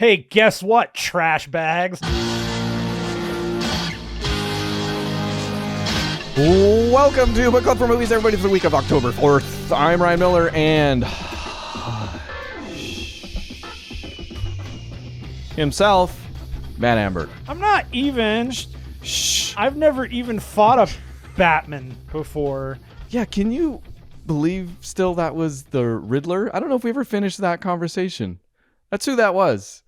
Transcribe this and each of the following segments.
Hey, guess what, trash bags? Welcome to Book Club for Movies, everybody, for the week of October 4th. I'm Ryan Miller, and himself, Matt Ambert. I'm not even. Shh. I've never even fought a Batman before. Yeah, can you believe still that was the Riddler? I don't know if we ever finished that conversation. That's who that was.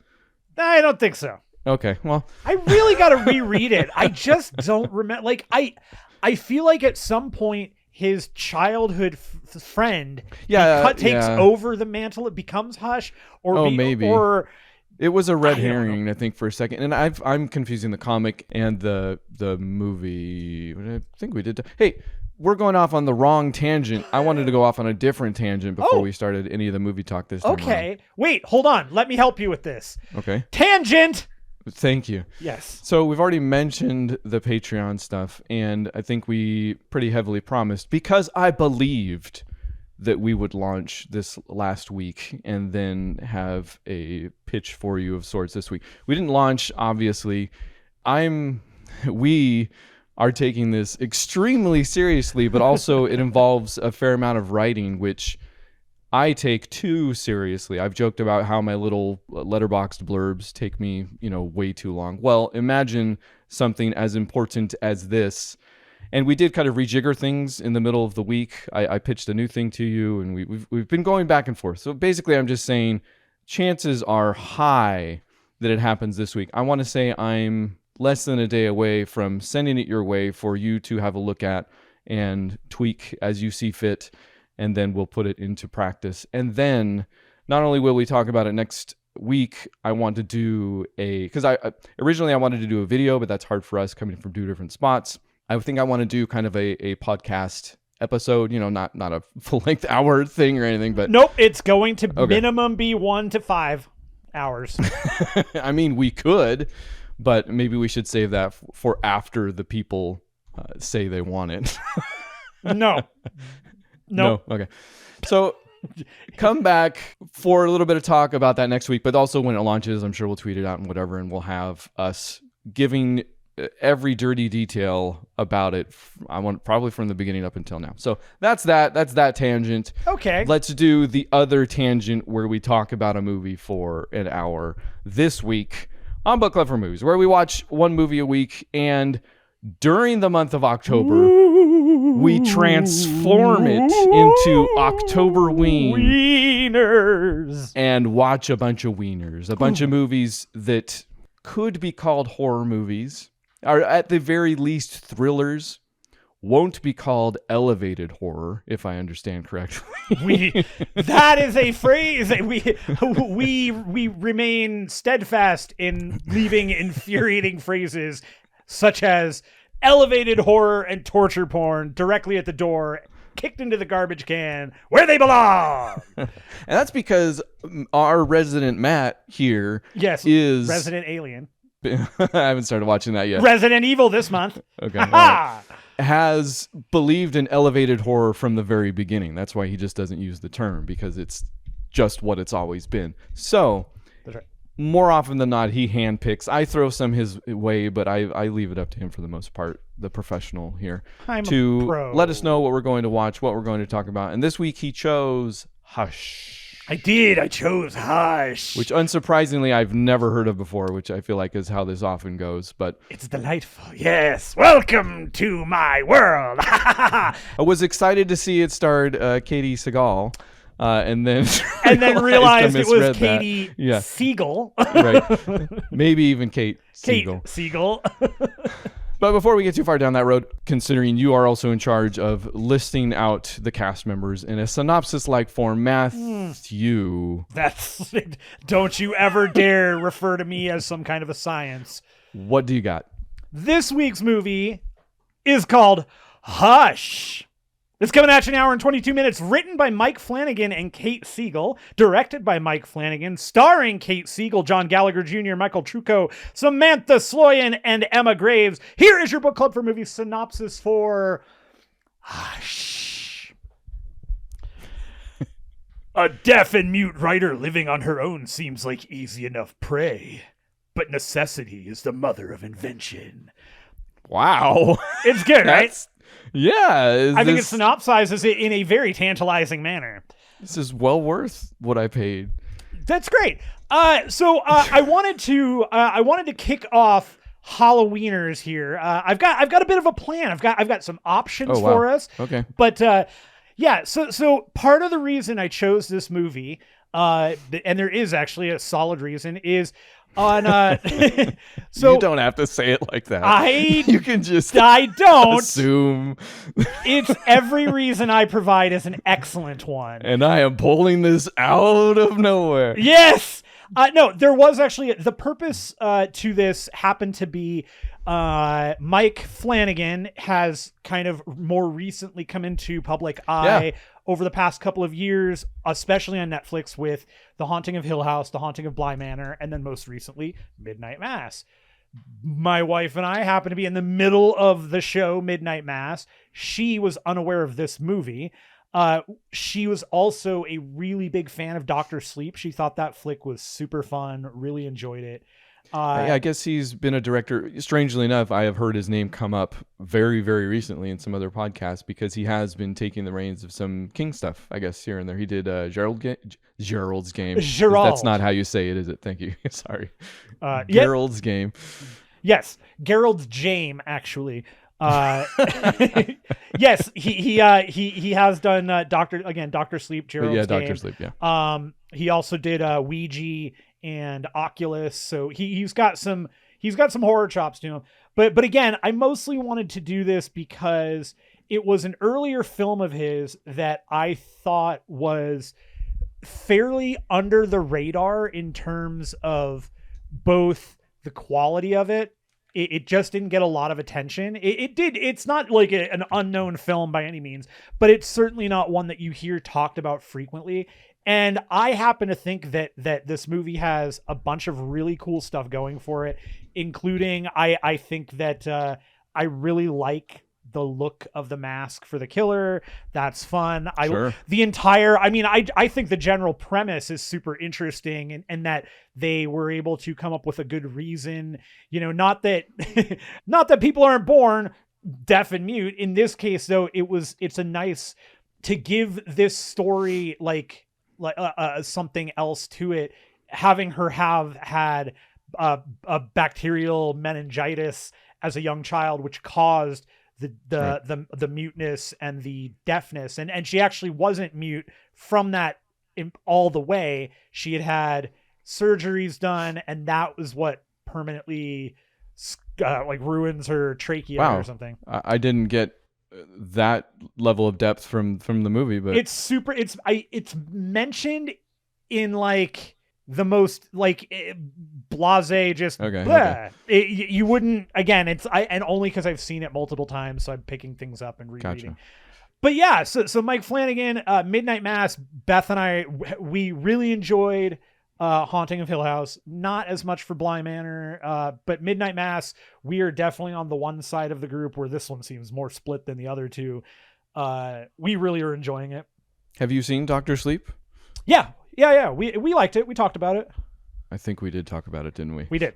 I don't think so. Okay, well. I really got to reread it. I just don't remember. Like, I feel like at some point his childhood friend takes over the mantle. It becomes Hush, or maybe. Or it was a red herring, I think, for a second, and I'm confusing the comic and the movie. I think we did. Hey, we're going off on the wrong tangent. I wanted to go off on a different tangent before we started any of the movie talk this time. Okay, around. Wait, hold on. Let me help you with this. Okay. Tangent. Thank you. Yes. So we've already mentioned the Patreon stuff, and I think we pretty heavily promised, because I believed that we would launch this last week and then have a pitch for you of sorts this week. We didn't launch, obviously. We are taking this extremely seriously, but also it involves a fair amount of writing, which I take too seriously. I've joked about how my little letterboxed blurbs take me, way too long. Well, imagine something as important as this. And we did kind of rejigger things in the middle of the week. I pitched a new thing to you, and we've been going back and forth. So basically, I'm just saying chances are high that it happens this week. I want to say I'm less than a day away from sending it your way for you to have a look at and tweak as you see fit. And then we'll put it into practice. And then not only will we talk about it next week, I want to do because originally I wanted to do a video, but that's hard for us coming from two different spots. I think I want to do kind of a podcast episode, not a full-length hour thing or anything, but nope, it's going to minimum be 1 to 5 hours. I mean, we could, but maybe we should save that for after the people say they want it. No. No. Okay. So come back for a little bit of talk about that next week, but also when it launches, I'm sure we'll tweet it out and whatever, and we'll have us giving every dirty detail about it. I want probably from the beginning up until now. So that's that tangent. Okay. Let's do the other tangent where we talk about a movie for an hour this week on Book Club for Movies, where we watch one movie a week, and during the month of October, we transform it into October Wieners and watch a bunch of wieners, a bunch of movies that could be called horror movies, or at the very least thrillers. Won't be called elevated horror, if I understand correctly. That is a phrase that we remain steadfast in leaving infuriating phrases such as elevated horror and torture porn directly at the door, kicked into the garbage can where they belong. And that's because our resident Matt here is resident alien. I haven't started watching that yet. Resident Evil this month. Okay. Right. Has believed in elevated horror from the very beginning. That's why he just doesn't use the term, because it's just what it's always been. So that's right. More often than not, he handpicks. I throw some his way, but I leave it up to him for the most part, the professional here, to let us know what we're going to watch, what we're going to talk about. And this week he chose Hush. I chose Hush. Which unsurprisingly I've never heard of before, which I feel like is how this often goes. But it's delightful. Yes. Welcome to my world. I was excited to see it starred Katie Sagal. And then realized it was Katie Siegel. Right. Maybe even Kate Siegel. But before we get too far down that road, considering you are also in charge of listing out the cast members in a synopsis-like form, Matthew. That's it. Don't you ever dare refer to me as some kind of a science. What do you got? This week's movie is called Hush. It's coming at you an hour and 22 minutes, written by Mike Flanagan and Kate Siegel, directed by Mike Flanagan, starring Kate Siegel, John Gallagher Jr., Michael Trucco, Samantha Sloyan, and Emma Graves. Here is your Book Club for Movies synopsis for Hush. A deaf and mute writer living on her own seems like easy enough prey, but necessity is the mother of invention. Wow. It's good, right? Yeah. I think it synopsizes it in a very tantalizing manner. This is well worth what I paid. That's great. So I wanted to kick off Halloweeners here. I've got a bit of a plan. I've got some options for us. Okay. But yeah, so part of the reason I chose this movie, and there is actually a solid reason, is on so you don't have to say it like that. You can just I don't assume. It's every reason I provide is an excellent one. And I am pulling this out of nowhere. Yes. No, there was actually the purpose to this happened to be Mike Flanagan has kind of more recently come into public eye over the past couple of years, especially on Netflix with The Haunting of Hill House, The Haunting of Bly Manor, and then most recently Midnight Mass. My wife and I happen to be in the middle of the show Midnight Mass. She was unaware of this movie. She was also a really big fan of Dr. Sleep. She thought that flick was super fun, really enjoyed it. I guess he's been a director. Strangely enough, I have heard his name come up very, very recently in some other podcasts because he has been taking the reins of some King stuff, I guess, here and there. He did Gerald's Game. Gerald. That's not how you say it, is it? Thank you. Sorry. Gerald's Game. Yes, Gerald's Jame, actually. Yes, he has done Dr. Sleep, Gerald's Game. Dr. Sleep, yeah. He also did Ouija and Oculus, so he's got some horror chops to him. But again, I mostly wanted to do this because it was an earlier film of his that I thought was fairly under the radar in terms of both the quality of it. It just didn't get a lot of attention. It did. It's not like an unknown film by any means, but it's certainly not one that you hear talked about frequently. And I happen to think that this movie has a bunch of really cool stuff going for it, including I think that I really like the look of the mask for the killer. That's fun. Sure. I think the general premise is super interesting and that they were able to come up with a good reason, not that people aren't born deaf and mute. In this case though, it's a nice to give this story like something else to it, having her have had a bacterial meningitis as a young child, which caused the muteness and the deafness, and she actually wasn't mute from that all the way. She had surgeries done, and that was what permanently ruins her trachea or something. I didn't get that level of depth from the movie, but it's super. It's mentioned in like the most blasé, just okay. You wouldn't, again, and only because I've seen it multiple times, so I'm picking things up and rereading. Gotcha. But yeah, so Mike Flanagan, Midnight Mass, Beth and I, we really enjoyed Haunting of Hill House. Not as much for Bly Manor, but Midnight Mass, we are definitely on the one side of the group where this one seems more split than the other two. We really are enjoying it. Have you seen Dr. Sleep? Yeah. We liked it. We talked about it. I think we did talk about it, didn't we? We did.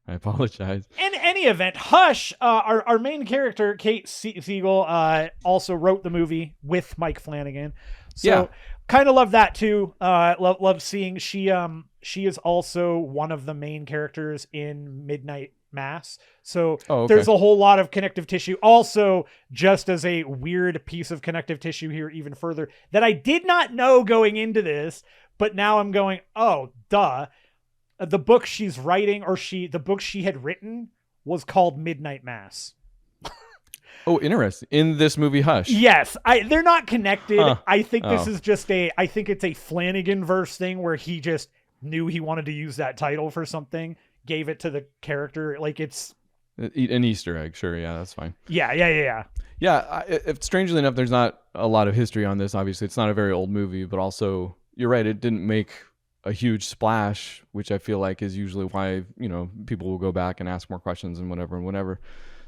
I apologize. In any event, Hush, our main character, Kate Siegel, also wrote the movie with Mike Flanagan. So kind of love that too. Love seeing she is also one of the main characters in Midnight Mass. So there's a whole lot of connective tissue. Also, just as a weird piece of connective tissue here, even further, that I did not know going into this, but now I'm going, oh, duh. The book she's writing, the book she had written, was called Midnight Mass. Oh, interesting. In this movie, Hush. Yes, they're not connected. Huh. I think this is just I think it's a Flanagan verse thing where he just knew he wanted to use that title for something, gave it to the character. Like it's an Easter egg. Sure. Yeah, that's fine. Yeah. Yeah. Strangely enough, there's not a lot of history on this. Obviously, it's not a very old movie, but also you're right. It didn't make a huge splash, which I feel like is usually why, people will go back and ask more questions and whatever.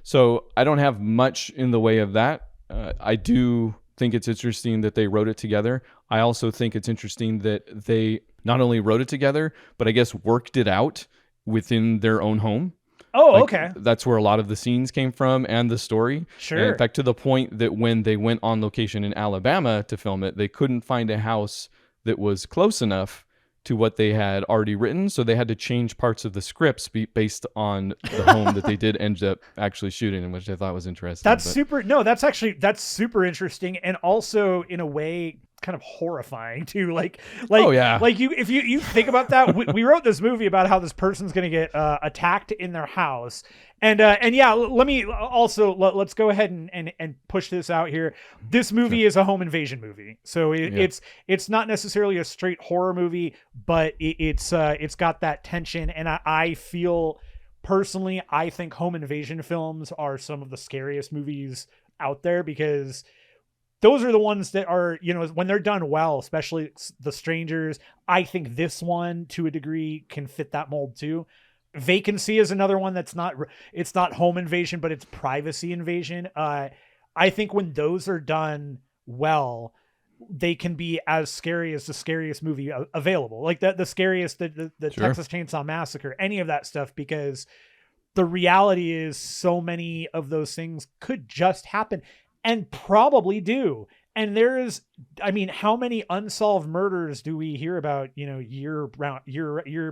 So I don't have much in the way of that. I do think it's interesting that they wrote it together. I also think it's interesting that they not only wrote it together, but I guess worked it out within their own home. Oh, Like, okay. That's where a lot of the scenes came from and the story. Sure. And in fact, to the point that when they went on location in Alabama to film it, they couldn't find a house that was close enough to what they had already written. So they had to change parts of the scripts based on the home that they did end up actually shooting in, which I thought was interesting. That's super interesting. And also in a way, kind of horrifying too. Like, oh yeah, like if you think about that, we wrote this movie about how this person's going to get attacked in their house, and yeah, let's go ahead and push this out here. This movie is a home invasion movie, so it's not necessarily a straight horror movie, but it's got that tension, and I feel personally, I think home invasion films are some of the scariest movies out there, because those are the ones that are, when they're done well, especially The Strangers. I think this one, to a degree, can fit that mold too. Vacancy is another one it's not home invasion, but it's privacy invasion. I think when those are done well, they can be as scary as the scariest movie available. Like the scariest, the Sure. Texas Chainsaw Massacre, any of that stuff, because the reality is so many of those things could just happen. And probably do. And how many unsolved murders do we hear about, year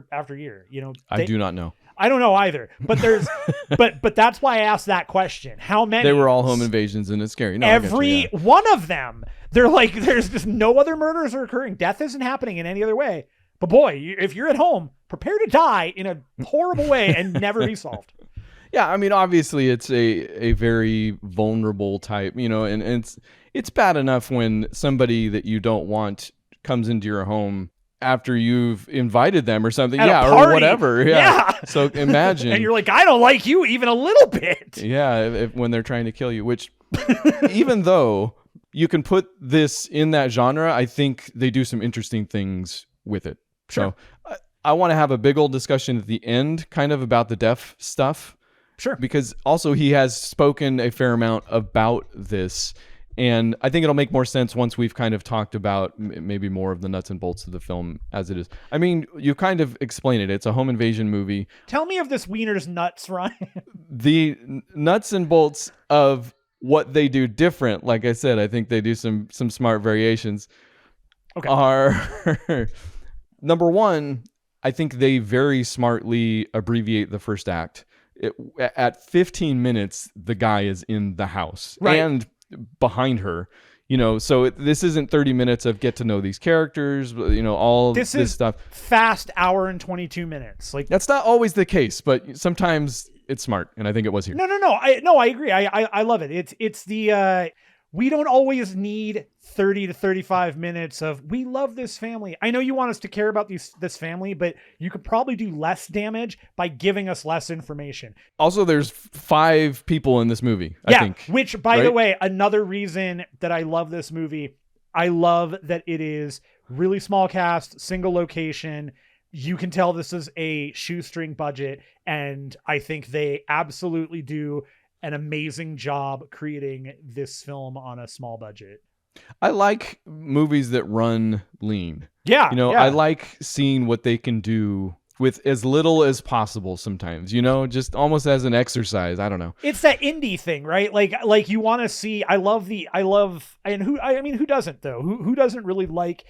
after year? I do not know. I don't know either. But there's, but that's why I asked that question. How many? They were all home invasions, and it's scary. No, every one of them. They're like, there's just no other murders are occurring. Death isn't happening in any other way. But boy, if you're at home, prepare to die in a horrible way and never be solved. Yeah, I mean, obviously it's a very vulnerable type, and it's bad enough when somebody that you don't want comes into your home after you've invited them or something. At a or party. whatever. Yeah. So imagine. And you're like, I don't like you even a little bit. Yeah, if when they're trying to kill you, which even though you can put this in that genre, I think they do some interesting things with it. Sure. So I want to have a big old discussion at the end kind of about the deaf stuff. Sure. Because also he has spoken a fair amount about this, and I think it'll make more sense once we've kind of talked about maybe more of the nuts and bolts of the film as it is. I mean, you kind of explained it. It's a home invasion movie. Tell me of this Wiener's nuts, Ryan. The nuts and bolts of what they do different, like I said, I think they do some smart variations, are number one, I think they very smartly abbreviate the first act. At 15 minutes, the guy is in the house and behind her, so this isn't 30 minutes of get to know these characters, all this stuff. Fast hour and 22 minutes. Like, that's not always the case, but sometimes it's smart. And I think it was here. No. I agree. I love it. It's the, we don't always need 30 to 35 minutes of, we love this family. I know you want us to care about this family, but you could probably do less damage by giving us less information. Also, there's 5 people in this movie, I think. Which, by the way, another reason that I love this movie, I love that it is really small cast, single location. You can tell this is a shoestring budget, and I think they absolutely do an amazing job creating this film on a small budget. I like movies that run lean. Yeah. I like seeing what they can do with as little as possible sometimes, just almost as an exercise. I don't know. It's that indie thing, right? Like you want to see, who doesn't though? Who doesn't really like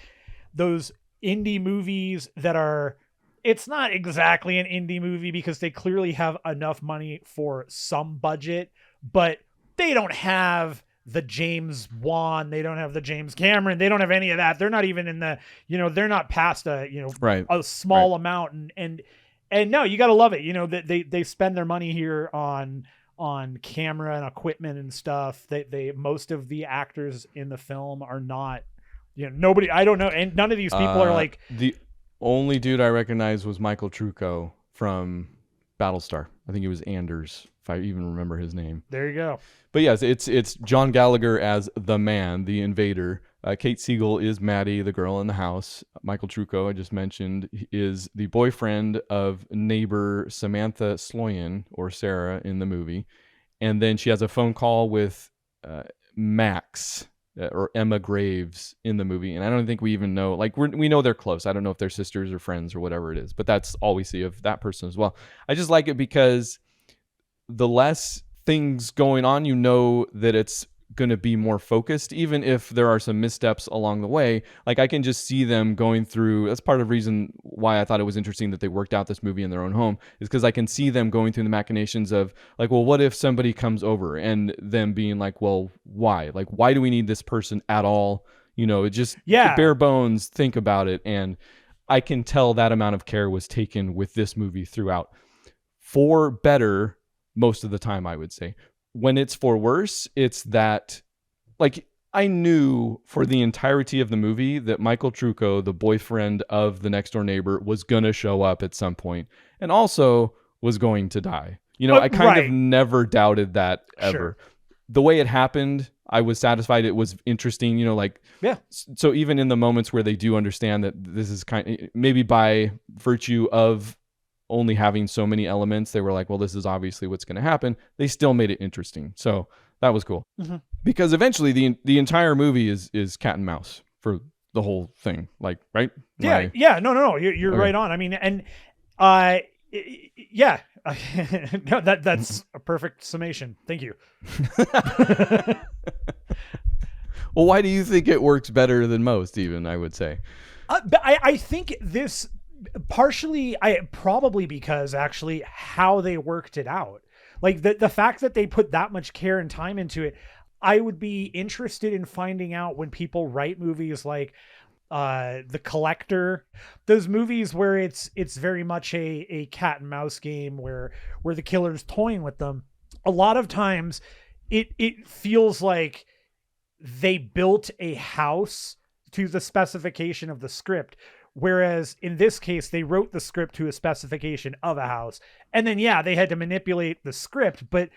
those indie movies that are, it's not exactly an indie movie because they clearly have enough money for some budget, but they don't have the James Wan, they don't have the James Cameron, they don't have any of that. They're not even in the, they're not past a, a small amount. And no, you got to love it. That they spend their money here on camera and equipment and stuff. They most of the actors in the film are not, nobody, I don't know. And none of these people are like, the only dude I recognized was Michael Trucco from Battlestar. I think it was Anders, if I even remember his name. There you go. But yes, it's John Gallagher as the man, the invader. Kate Siegel is Maddie, the girl in the house. Michael Trucco, I just mentioned, is the boyfriend of neighbor Samantha Sloyan, or Sarah, in the movie. And then she has a phone call with Max, or Emma Graves in the movie, and I don't think we even know. Like we know they're close. I don't know if they're sisters or friends or whatever it is, but that's all we see of that person as well. I just like it because the less things going on, you know that it's going to be more focused, even if there are some missteps along the way. Like I can just see them going through. That's part of the reason why I thought it was interesting that they worked out this movie in their own home, is because I can see them going through the machinations of like, well, what if somebody comes over, and them being like, well, why? Like, why do we need this person at all? You know, it just bare bones, think about it. And I can tell that amount of care was taken with this movie throughout, for better most of the time, I would say. When it's for worse, it's that, like, I knew for the entirety of the movie that Michael Trucco, the boyfriend of the next door neighbor, was going to show up at some point and also was going to die. You know, I kind of never doubted that ever. Sure. The way it happened, I was satisfied. It was interesting, you know, like, yeah. So even in the moments where they do understand that this is kind of, maybe by virtue of only having so many elements, they were like, well, this is obviously what's going to happen. They still made it interesting. So that was cool. Mm-hmm. Because eventually the entire movie is cat and mouse for the whole thing. Like, right? Yeah. No. You're okay. Right on. I mean, and yeah, no, that's a perfect summation. Thank you. Well, why do you think it works better than most, even, I would say? But I think this, partially, probably because actually how they worked it out, like the fact that they put that much care and time into it. I would be interested in finding out when people write movies like The Collector, those movies where it's very much a cat and mouse game where the killer's toying with them. A lot of times it feels like they built a house to the specification of the script. Whereas in this case, they wrote the script to a specification of a house. And then, yeah, they had to manipulate the script, but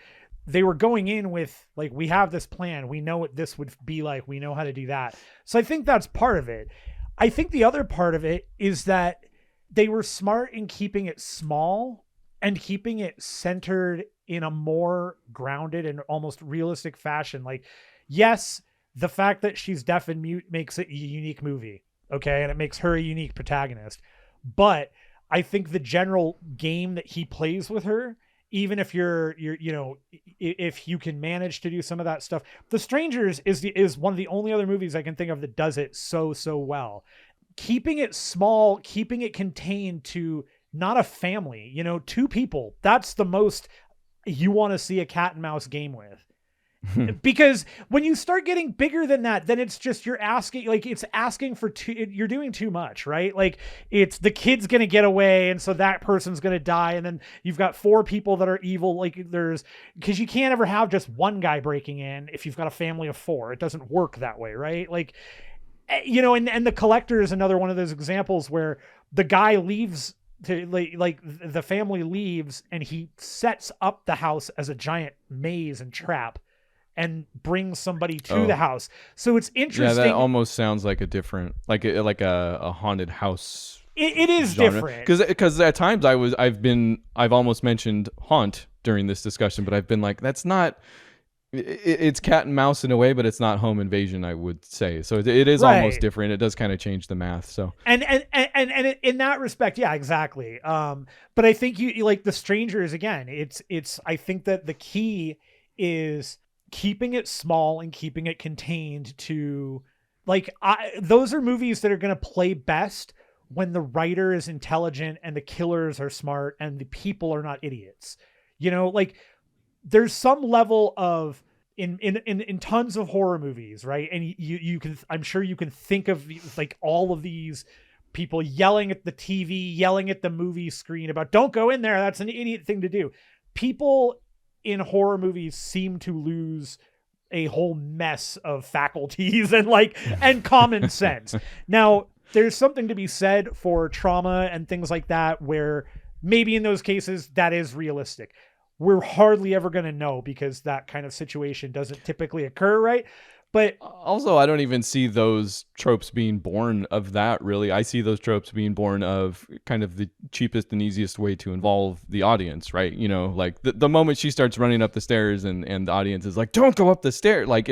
they were going in with, like, we have this plan. We know what this would be like. We know how to do that. So I think that's part of it. I think the other part of it is that they were smart in keeping it small and keeping it centered in a more grounded and almost realistic fashion. Like, yes, the fact that she's deaf and mute makes it a unique movie. Okay. And it makes her a unique protagonist. But I think the general game that he plays with her, even if you're, you know, if you can manage to do some of that stuff, The Strangers is one of the only other movies I can think of that does it so well. Keeping it small, keeping it contained to not a family, you know, two people. That's the most you want to see a cat and mouse game with. Because when you start getting bigger than that, then it's just, you're asking for you're doing too much, right? Like, it's the kid's going to get away, and so that person's going to die, and then you've got four people that are evil. Like, because you can't ever have just one guy breaking in if you've got a family of four. It doesn't work that way, right? Like, you know, and The Collector is another one of those examples where the guy leaves to, like the family leaves, and he sets up the house as a giant maze and trap and bring somebody to the house. So it's interesting. Yeah, that almost sounds like a different, like a haunted house. It is genre. Different. Because at times I've almost mentioned haunt during this discussion, but I've been like, that's not, it's cat and mouse in a way, but it's not home invasion, I would say. So it is right. Almost different. It does kind of change the math. So and in that respect, yeah, exactly. But I think you like The Strangers again. It's I think that the key is keeping it small and keeping it contained to, like, those are movies that are going to play best when the writer is intelligent and the killers are smart and the people are not idiots. You know, like, there's some level of in tons of horror movies, right? And you can, I'm sure you can think of like all of these people yelling at the TV, yelling at the movie screen about, don't go in there. That's an idiot thing to do. People in horror movies seem to lose a whole mess of faculties and common sense. Now, there's something to be said for trauma and things like that, where maybe in those cases that is realistic. We're hardly ever going to know because that kind of situation doesn't typically occur, right? But also, I don't even see those tropes being born of that, really. I see those tropes being born of kind of the cheapest and easiest way to involve the audience, right? You know, like the moment she starts running up the stairs and the audience is like, don't go up the stairs. Like,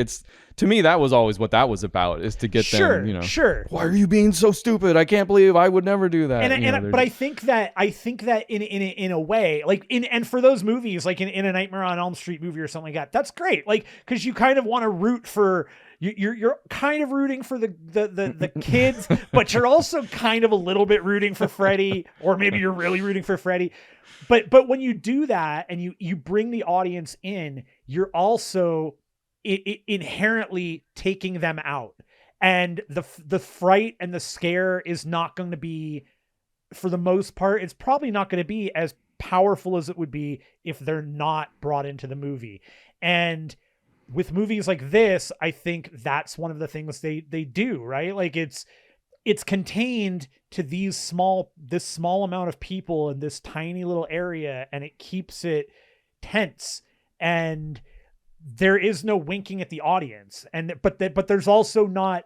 to me, that was always what that was about, is to get Sure, them, sure. why are you being so stupid? I can't believe I would never do that. But I think that in a way, like and for those movies, like in a Nightmare on Elm Street movie or something like that, that's great. Like, because you kind of want to root for you're kind of rooting for the kids, but you're also kind of a little bit rooting for Freddy, or maybe you're really rooting for Freddy. But when you do that and you bring the audience in, you're also inherently taking them out, and the fright and the scare is not going to be, for the most part, it's probably not going to be as powerful as it would be if they're not brought into the movie. And with movies like this, I think that's one of the things they do, right? Like it's contained to this small amount of people in this tiny little area, and it keeps it tense, and there is no winking at the audience. But there's also not,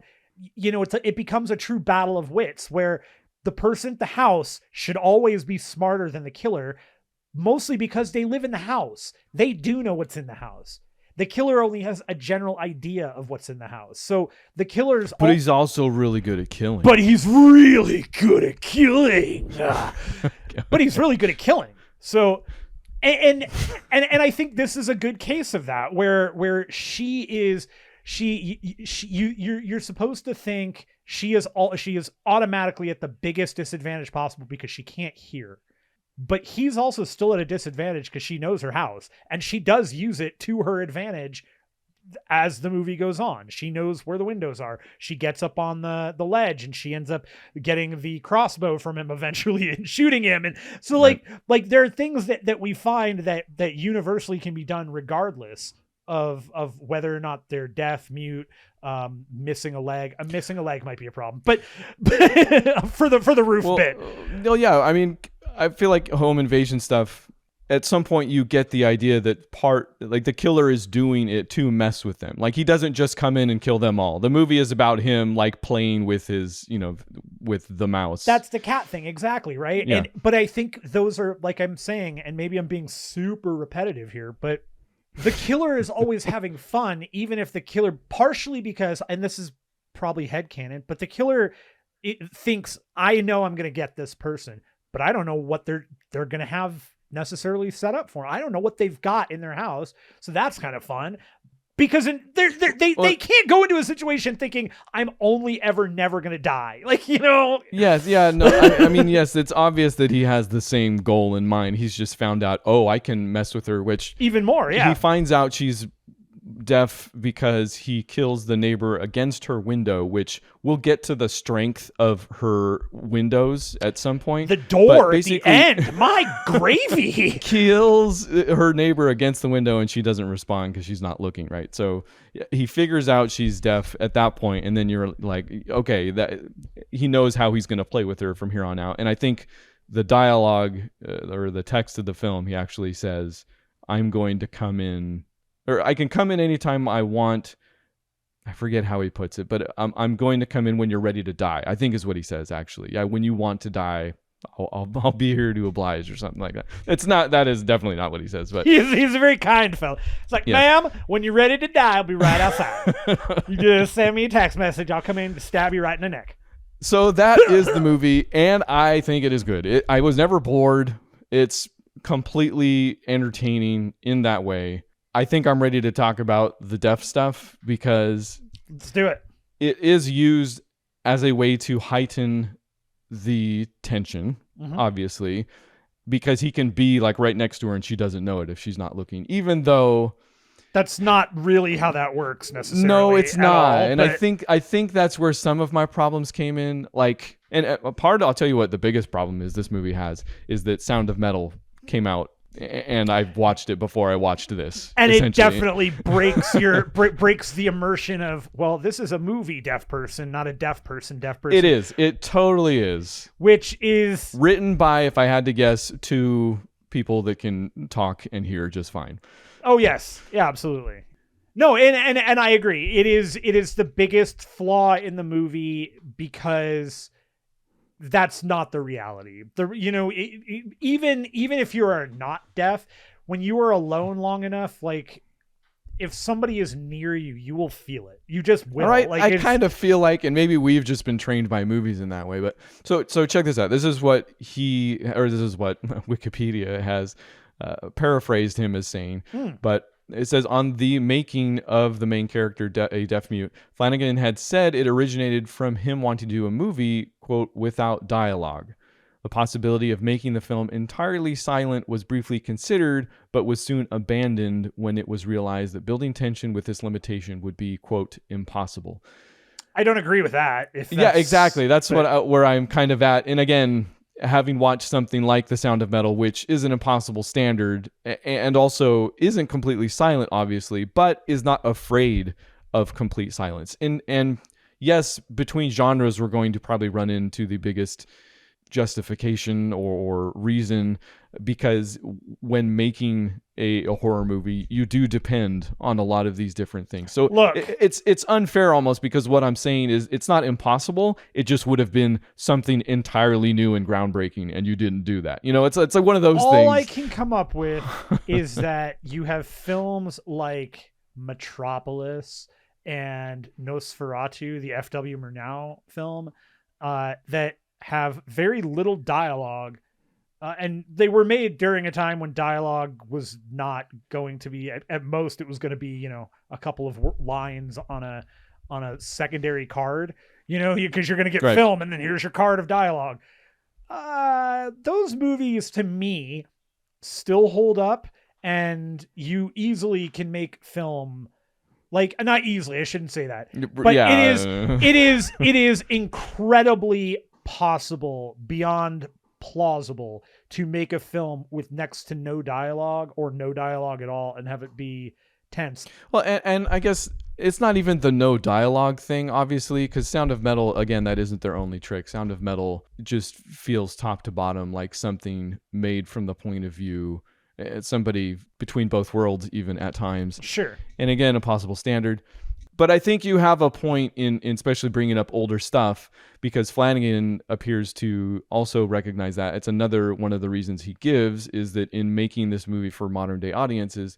it becomes a true battle of wits, where the person at the house should always be smarter than the killer, mostly because they live in the house. They do know what's in the house. The killer only has a general idea of what's in the house. So the killer's... But he's also really good at killing. But he's really good at killing. But he's really good at killing. So... And I think this is a good case of that, where you're supposed to think she is automatically at the biggest disadvantage possible because she can't hear. But he's also still at a disadvantage because she knows her house, and she does use it to her advantage as the movie goes on. She knows where the windows are. She gets up on the ledge, and she ends up getting the crossbow from him eventually and shooting him. And so like there are things that we find that universally can be done regardless of whether or not they're deaf, mute, missing a leg. Missing a leg might be a problem, but for the roof bit. No, yeah. I mean, I feel like home invasion stuff, at some point you get the idea that the killer is doing it to mess with them. Like, he doesn't just come in and kill them all. The movie is about him like playing with his, with the mouse. That's the cat thing. Exactly. Right. Yeah. But I think those are, like I'm saying, and maybe I'm being super repetitive here, but the killer is always having fun, even if the killer, partially because, and this is probably headcanon, but the killer thinks, I know I'm going to get this person, but I don't know what they're going to have necessarily set up for. I don't know what they've got in their house. So that's kind of fun, because they can't go into a situation thinking, I'm only ever never going to die. Like, Yes. Yeah. No, I mean, yes, it's obvious that he has the same goal in mind. He's just found out, I can mess with her, which even more. Yeah. He finds out she's deaf because he kills the neighbor against her window, which we'll get to the strength of her windows at some point. The door at the end, my gravy. Kills her neighbor against the window, and she doesn't respond because she's not looking, right? So he figures out she's deaf at that point, and then you're like, okay, that he knows how he's going to play with her from here on out. And I think the dialogue or the text of the film, he actually says, I'm going to come in, or I can come in anytime I want. I forget how he puts it, but I'm going to come in when you're ready to die, I think is what he says, actually. Yeah, when you want to die, I'll be here to oblige, or something like that. That is definitely not what he says, but he's a very kind fellow. It's like, ma'am, when you're ready to die, I'll be right outside. You just send me a text message. I'll come in to stab you right in the neck. So that is the movie, and I think it is good. I was never bored. It's completely entertaining in that way. I think I'm ready to talk about the deaf stuff, because let's do it. It is used as a way to heighten the tension, obviously, because he can be like right next to her and she doesn't know it if she's not looking, even though that's not really how that works necessarily. No, it's not. All, and I think that's where some of my problems came in. Like, and a part, I'll tell you what the biggest problem is this movie has, is that Sound of Metal came out, and I've watched it before I watched this. And it definitely breaks breaks the immersion of, well, this is a movie deaf person, not a deaf person. It is. It totally is. Which is written by, if I had to guess, two people that can talk and hear just fine. Oh yes. Yeah, absolutely. No, and I agree. It is the biggest flaw in the movie, because that's not the reality. Even if you are not deaf, when you are alone long enough, like, if somebody is near you, you will feel it. You just will. All right, Like, I it's- kind of feel like, and maybe we've just been trained by movies in that way, but so check this out. This is what Wikipedia has paraphrased him as saying, but it says on the making of the main character, a deaf mute, Flanagan had said it originated from him wanting to do a movie, quote, without dialogue. The possibility of making the film entirely silent was briefly considered, but was soon abandoned when it was realized that building tension with this limitation would be, quote, impossible. I don't agree with that. Yeah, exactly. That's where I'm kind of at. And again, having watched something like The Sound of Metal, which is an impossible standard and also isn't completely silent, obviously, but is not afraid of complete silence. And yes, between genres, we're going to probably run into the biggest justification or reason, because when making a horror movie, you do depend on a lot of these different things. So look, it's unfair almost, because what I'm saying is it's not impossible. It just would have been something entirely new and groundbreaking, and you didn't do that. You know, it's like one of those all things. I can come up with is that you have films like Metropolis and Nosferatu, the F.W. Murnau film, that have very little dialogue, and they were made during a time when dialogue was not going to be, at most it was going to be, you know, a couple of lines on a secondary card, you know, because you're going to get Right. film and then here's your card of dialogue. Those movies to me still hold up, and you easily can make film, like, not easily, I shouldn't say that, but Yeah. it is incredibly possible, beyond plausible, to make a film with next to no dialogue or no dialogue at all and have it be tense. Well, and I guess it's not even the no dialogue thing, obviously, because Sound of Metal, again, that isn't their only trick. Sound of Metal just feels top to bottom like something made from the point of view, somebody between both worlds, even at times. Sure. And again, a possible standard. But I think you have a point in especially bringing up older stuff, because Flanagan appears to also recognize that. It's another one of the reasons he gives, is that in making this movie for modern day audiences,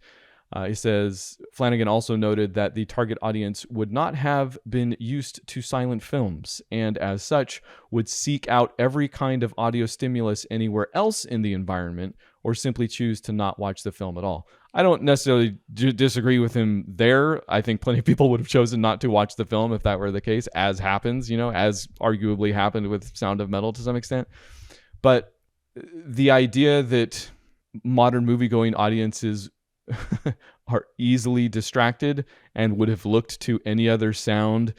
he says Flanagan also noted that the target audience would not have been used to silent films, and as such would seek out every kind of audio stimulus anywhere else in the environment, or simply choose to not watch the film at all. I don't necessarily disagree with him there. I think plenty of people would have chosen not to watch the film if that were the case, as happens, you know, as arguably happened with Sound of Metal to some extent. But the idea that modern movie-going audiences are easily distracted and would have looked to any other sound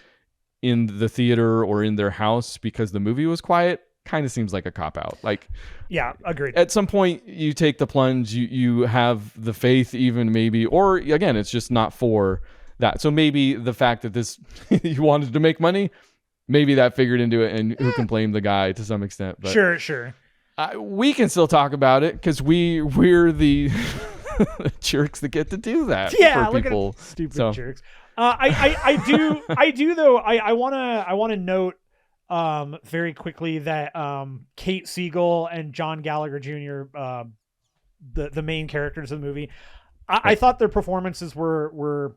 in the theater or in their house because the movie was quiet kind of seems like a cop-out. Like, yeah, agreed. At some point you take the plunge, you have the faith even, maybe, or again, it's just not for that. So maybe the fact that this you wanted to make money, maybe that figured into it, and who can blame the guy to some extent. But Sure. We can still talk about it because we're the jerks that get to do that. Yeah, for look people. at stupid jerks. I do though. I wanna note very quickly that Kate Siegel and John Gallagher Jr., the main characters of the movie, I thought their performances were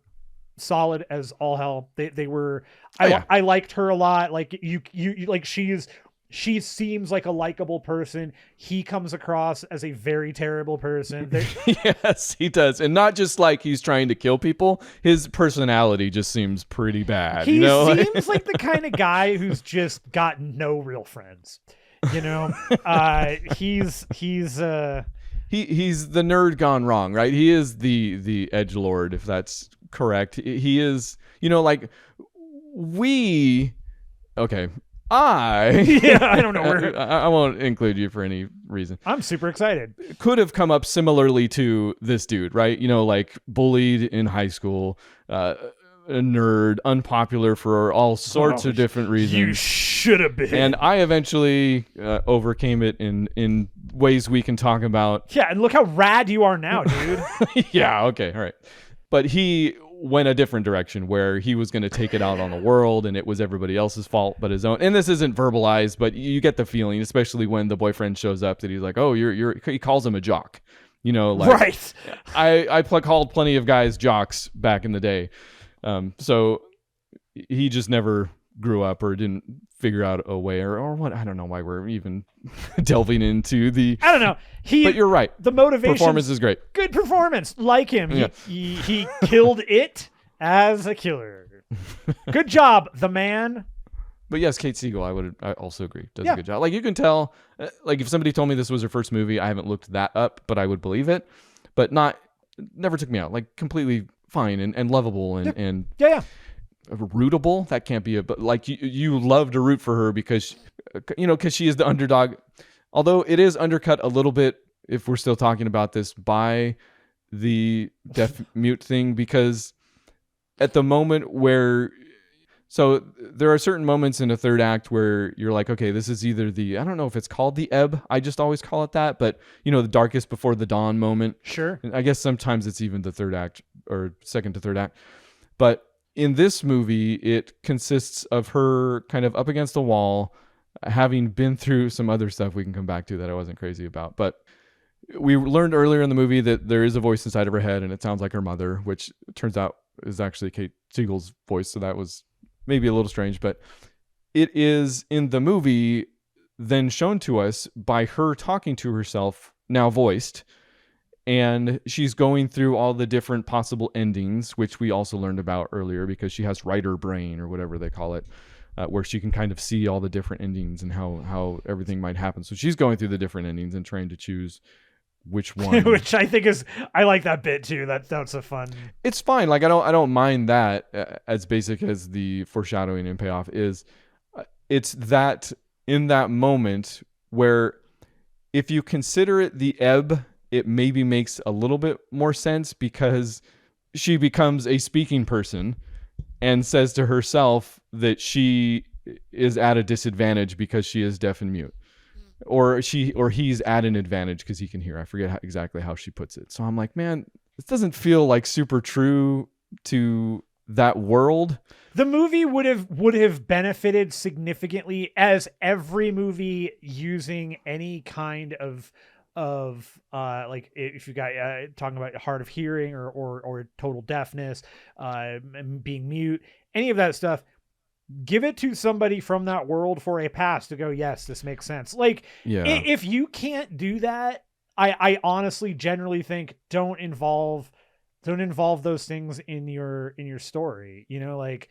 solid as all hell. They were. I liked her a lot. Like you like she seems like a likable person. He comes across as a very terrible person. Yes, he does. And not just like he's trying to kill people. His personality just seems pretty bad. He you know? seems like the kind of guy who's just got no real friends. You know, he's the nerd gone wrong, right? He is the edgelord, if that's correct. He is, you know, like I don't know where. I won't include you for any reason. I'm super excited. Could have come up similarly to this dude, right? You know, like bullied in high school, a nerd, unpopular for all sorts of different reasons. You should have been. And I eventually overcame it in ways we can talk about. Yeah, and look how rad you are now, dude. Yeah, okay, all right. But he went a different direction where he was going to take it out on the world, and it was everybody else's fault but his own. And this isn't verbalized, but you get the feeling, especially when the boyfriend shows up, that he's like, oh, he calls him a jock. Like Right. I called plenty of guys jocks back in the day. So he just never grew up or didn't figure out a way or what. I don't know why we're even delving into the. I don't know. But you're right. The motivation. Performance is great. Good performance. Like him. Yeah. He killed it as a killer. Good job, the man. But yes, Kate Siegel, I also agree, does Yeah. a good job. Like you can tell, like if somebody told me this was her first movie, I haven't looked that up, but I would believe it. But never took me out. Like completely fine and lovable and Yeah. rootable. That can't be but like you love to root for her because she is the underdog. Although it is undercut a little bit, if we're still talking about this, by the deaf mute thing, because at the moment where. So there are certain moments in a third act where you're like, okay, this is either I don't know if it's called the ebb. I just always call it that. But, the darkest before the dawn moment. Sure. And I guess sometimes it's even the third act or second to third act. But in this movie, it consists of her kind of up against the wall, having been through some other stuff we can come back to that I wasn't crazy about. But we learned earlier in the movie that there is a voice inside of her head and it sounds like her mother, which turns out is actually Kate Siegel's voice. So that was maybe a little strange, but it is in the movie then shown to us by her talking to herself, now voiced, and she's going through all the different possible endings, which we also learned about earlier because she has writer brain or whatever they call it, where she can kind of see all the different endings and how everything might happen. So she's going through the different endings and trying to choose which one. Which I think I like that bit too. That's a fun. It's fine. Like I don't mind that, as basic as the foreshadowing and payoff is. It's that in that moment where if you consider it the ebb, it maybe makes a little bit more sense because she becomes a speaking person and says to herself that she is at a disadvantage because she is deaf and mute. Or he's at an advantage because he can hear. I forget exactly how she puts it. So I'm like, man, this doesn't feel like super true to that world. The movie would have benefited significantly as every movie using any kind of like if you got talking about hard of hearing or total deafness, being mute, any of that stuff. Give it to somebody from that world for a pass to go, yes, this makes sense. Like, if you can't do that, I honestly generally think don't involve those things in your story. Like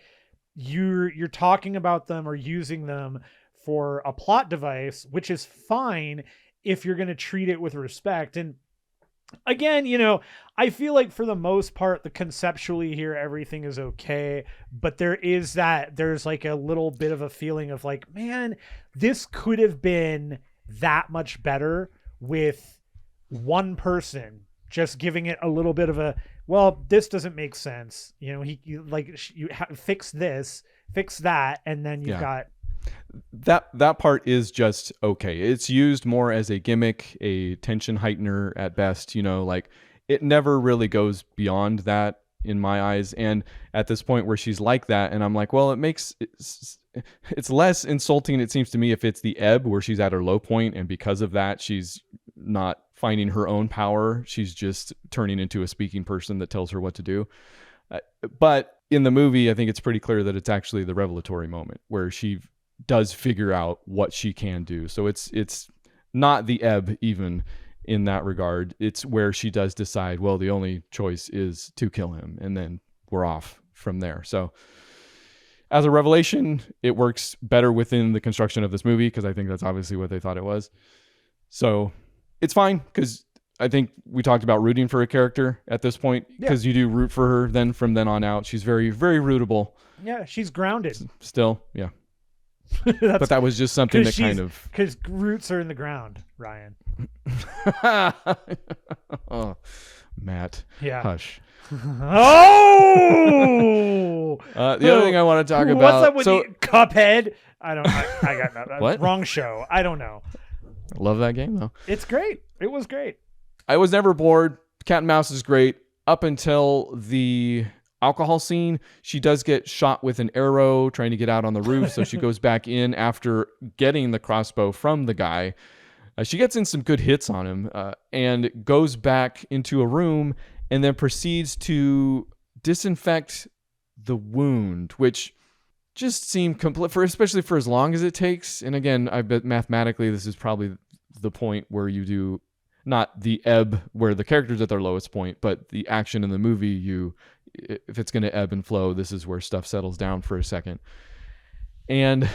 you're talking about them or using them for a plot device, which is fine if you're going to treat it with respect. And again, I feel like for the most part, the conceptually here, everything is okay, but there's like a little bit of a feeling of like, man, this could have been that much better with one person just giving it a little bit of a, well, this doesn't make sense. Fix this, fix that. And then you've got, that part is just okay. It's used more as a gimmick, a tension heightener at best, like it never really goes beyond that in my eyes. And at this point where she's like that, and I'm like, well, it's less insulting, it seems to me, if it's the ebb where she's at her low point and because of that she's not finding her own power, she's just turning into a speaking person that tells her what to do. But in the movie, I think it's pretty clear that it's actually the revelatory moment where she does figure out what she can do. So it's not the ebb even in that regard. It's where she does decide, well, the only choice is to kill him, and then we're off from there. So as a revelation, it works better within the construction of this movie because I think that's obviously what they thought it was. So it's fine because I think we talked about rooting for a character at this point because you do root for her then from then on out. She's very, very rootable. Yeah, she's grounded. Still, yeah. But that was just something that kind of... Because roots are in the ground, Ryan. Oh, Matt. Yeah. Hush. Oh! The other thing I want to talk about... What's up with the Cuphead? I got nothing. What? Wrong show. I don't know. I love that game, though. It's great. It was great. I was never bored. Cat and Mouse is great up until the alcohol scene. She does get shot with an arrow trying to get out on the roof, so she goes back in after getting the crossbow from the guy. She gets in some good hits on him and goes back into a room and then proceeds to disinfect the wound, which just seemed complete, especially for as long as it takes. And again, I bet mathematically this is probably the point where you do not the ebb where the character's at their lowest point, but the action in the movie, if it's going to ebb and flow, this is where stuff settles down for a second. And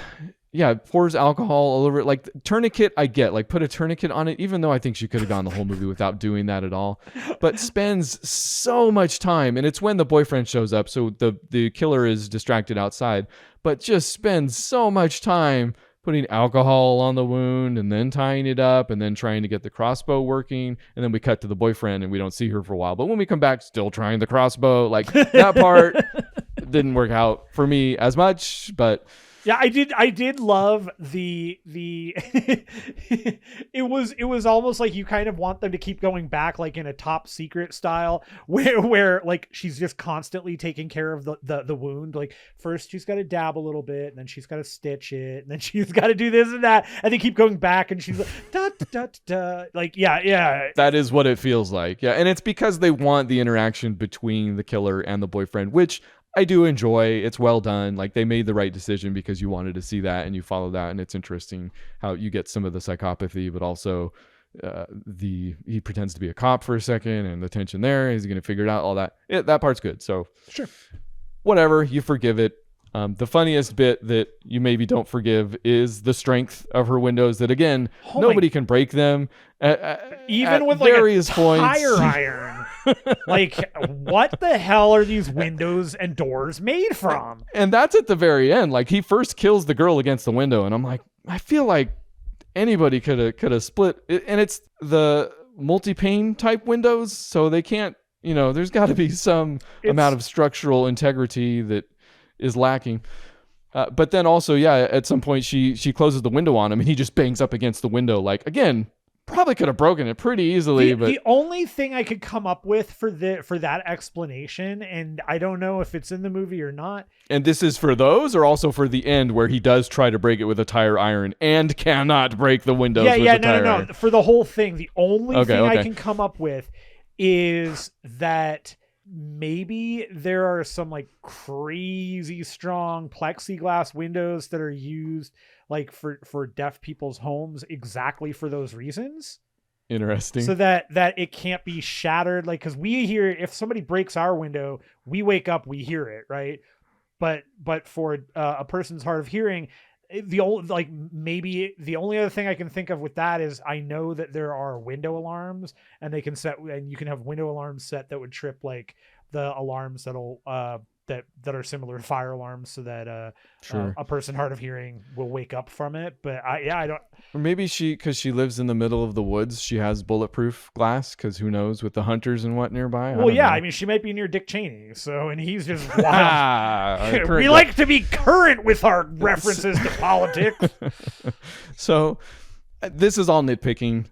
yeah, pours alcohol all over it. Like tourniquet, I get, like put a tourniquet on it, even though I think she could have gone the whole movie without doing that at all. But spends so much time, and it's when the boyfriend shows up, so the killer is distracted outside, but just spends so much time putting alcohol on the wound and then tying it up and then trying to get the crossbow working. And then we cut to the boyfriend and we don't see her for a while. But when we come back, still trying the crossbow. Like that part didn't work out for me as much, but yeah, I did love the it was almost like you kind of want them to keep going back, like in a Top Secret style where like she's just constantly taking care of the wound. Like first she's got to dab a little bit, and then she's got to stitch it, and then she's got to do this and that, and they keep going back, and she's like da da da, like yeah. That is what it feels like. Yeah, and it's because they want the interaction between the killer and the boyfriend, which I do enjoy. It's well done. Like they made the right decision because you wanted to see that and you follow that. And it's interesting how you get some of the psychopathy, but also he pretends to be a cop for a second and the tension there. Is he going to figure it out? All that. That part's good. So sure. Whatever, you forgive it. The funniest bit that you maybe don't forgive is the strength of her windows that, again, nobody can break them. Even with various like a points. tire iron. Like, what the hell are these windows and doors made from? And that's at the very end. Like, he first kills the girl against the window, and I'm like, I feel like anybody could have split it. And it's the multi-pane type windows, so they can't, there's got to be some amount of structural integrity that is lacking. But then also, at some point she closes the window on him and he just bangs up against the window. Like, again, probably could have broken it pretty easily. But the only thing I could come up with for that explanation, and I don't know if it's in the movie or not. And this is for those, or also for the end where he does try to break it with a tire iron and cannot break the windows with a tire iron. No. For the whole thing, the only thing I can come up with is that maybe there are some like crazy strong plexiglass windows that are used like for deaf people's homes exactly for those reasons. Interesting. So that it can't be shattered. Like, because we hear, if somebody breaks our window, we wake up, we hear it, right? But for a person's hard of hearing, maybe the only other thing I can think of with that is I know that there are window alarms, and you can have window alarms set that would trip like the alarms that'll that are similar to fire alarms, so that a person hard of hearing will wake up from it. But I don't. Or maybe because she lives in the middle of the woods, she has bulletproof glass. Because who knows with the hunters and what nearby. Well, yeah, I mean, she might be near Dick Cheney, and he's just wild. We like to be current with our references to politics. So this is all nitpicking.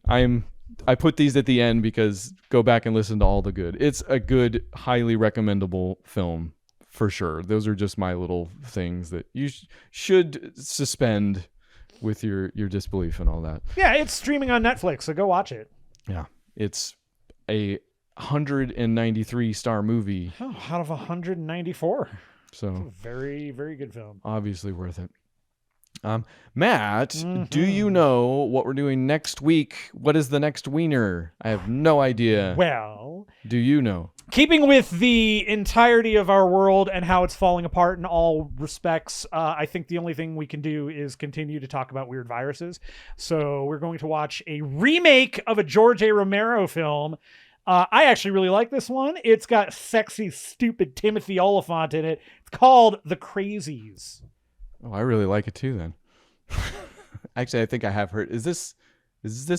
I put these at the end because go back and listen to all the good. It's a good, highly recommendable film for sure. Those are just my little things that you should suspend with your disbelief and all that. Yeah, it's streaming on Netflix, so go watch it. Yeah, it's a 193 star movie. Oh, out of 194. So very, very good film. Obviously worth it. Matt, do you know what we're doing next week? What is the next wiener? I have no idea. Well, do you know? Keeping with the entirety of our world and how it's falling apart in all respects, I think the only thing we can do is continue to talk about weird viruses. So we're going to watch a remake of a George A. Romero film. I actually really like this one. It's got sexy, stupid Timothy Olyphant in it. It's called The Crazies. Oh, I really like it too then. Actually, I think I have heard. Is this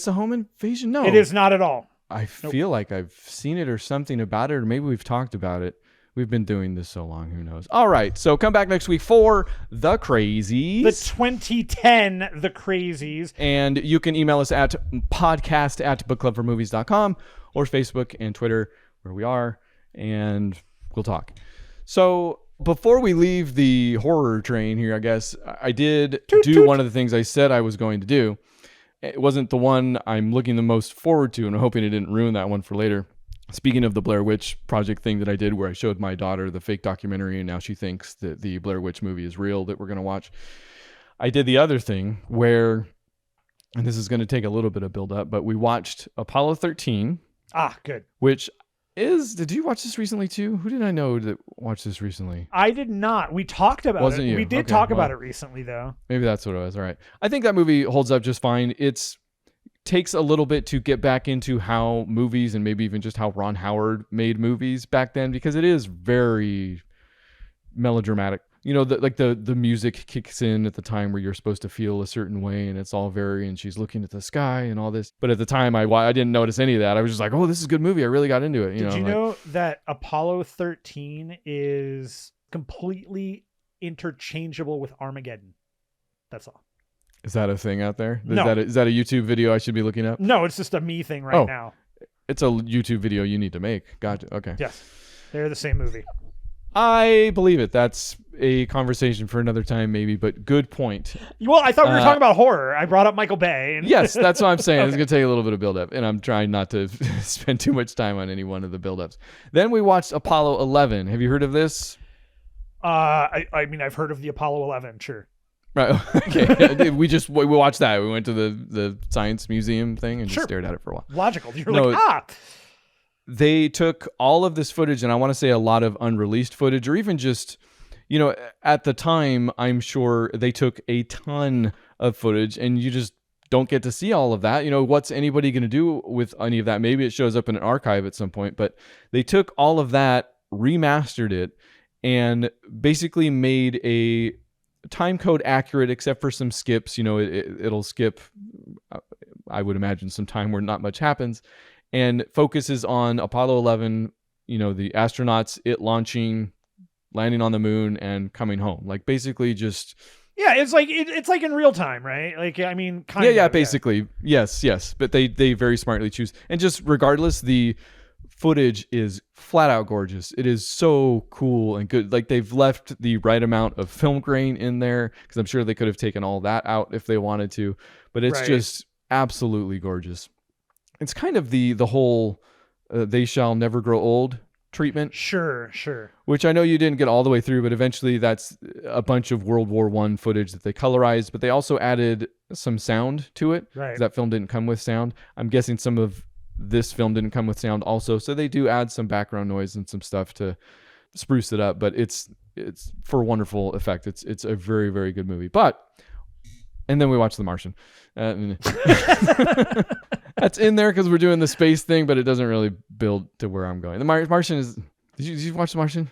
a home invasion? No. It is not at all. I feel like I've seen it or something about it, or maybe we've talked about it. We've been doing this so long, who knows? All right, so come back next week for The Crazies. The 2010 The Crazies. And you can email us at podcast@bookclubformovies.com or Facebook and Twitter, where we are, and we'll talk. So before we leave the horror train here, I guess, I did do one of the things I said I was going to do. it wasn't the one I'm looking the most forward to, and I'm hoping it didn't ruin that one for later. Speaking of the Blair Witch Project thing that I did where I showed my daughter the fake documentary and now she thinks that the Blair Witch movie is real that we're going to watch. I did the other thing where, and this is going to take a little bit of build up, but we watched Apollo 13. Ah, good. Which is, did you watch this recently too? Who did I know that watched this recently? I did not. We talked about Wasn't it. you? We did Okay, talk about well, it recently though. Maybe that's what it was. All right. I think that movie holds up just fine. It's takes a little bit to get back into how movies and maybe even just how Ron Howard made movies back then, because it is very melodramatic. You know, the music kicks in at the time where you're supposed to feel a certain way, and it's all very, and she's looking at the sky and all this. But at the time, I didn't notice any of that. I was just like, oh, this is a good movie. I really got into it. Did you know that Apollo 13 is completely interchangeable with Armageddon? That's all. Is that a thing out there? No. Is that a YouTube video I should be looking up? No, it's just a me thing right now. It's a YouTube video you need to make. Gotcha. Okay. Yes. They're the same movie. I believe it. That's a conversation for another time, maybe, but good point. Well, I thought we were talking about horror. I brought up Michael Bay. And Yes, that's what I'm saying. Okay. It's going to take a little bit of build-up, and I'm trying not to spend too much time on any one of the build-ups. Then we watched Apollo 11. Have you heard of this? I mean, I've heard of the Apollo 11, sure. Right. Okay. we watched that. We went to the science museum thing and just Sure. stared at it for a while. Logical. You're No, like, They took all of this footage, and I want to say a lot of unreleased footage, or even just, you know, at the time, I'm sure they took a ton of footage, and you just don't get to see all of that. You know, what's anybody going to do with any of that? Maybe it shows up in an archive at some point, but they took all of that, remastered it, and basically made a time code accurate except for some skips. You know, it'll skip, I would imagine, some time where not much happens, and focuses on Apollo 11, you know, the astronauts, it launching, landing on the moon, and coming home. Like, basically just... yeah, it's like it's like in real time, right? Like, I mean, kind yeah, of. yeah, basically. Yes. But they very smartly choose. And just regardless, the footage is flat out gorgeous. It is so cool and good. Like, they've left the right amount of film grain in there, because I'm sure they could have taken all that out if they wanted to. But it's Right. just absolutely gorgeous. It's kind of the whole they shall never grow old treatment, Sure. which I know you didn't get all the way through, but eventually that's a bunch of World War I footage that they colorized, but they also added some sound to it. Right. That film didn't come with sound. I'm guessing some of this film didn't come with sound also, so they do add some background noise and some stuff to spruce it up, but it's for wonderful effect. It's a very, very good movie. And then we watched The Martian. That's in there because we're doing the space thing, but it doesn't really build to where I'm going. The Martian is... Did you watch The Martian?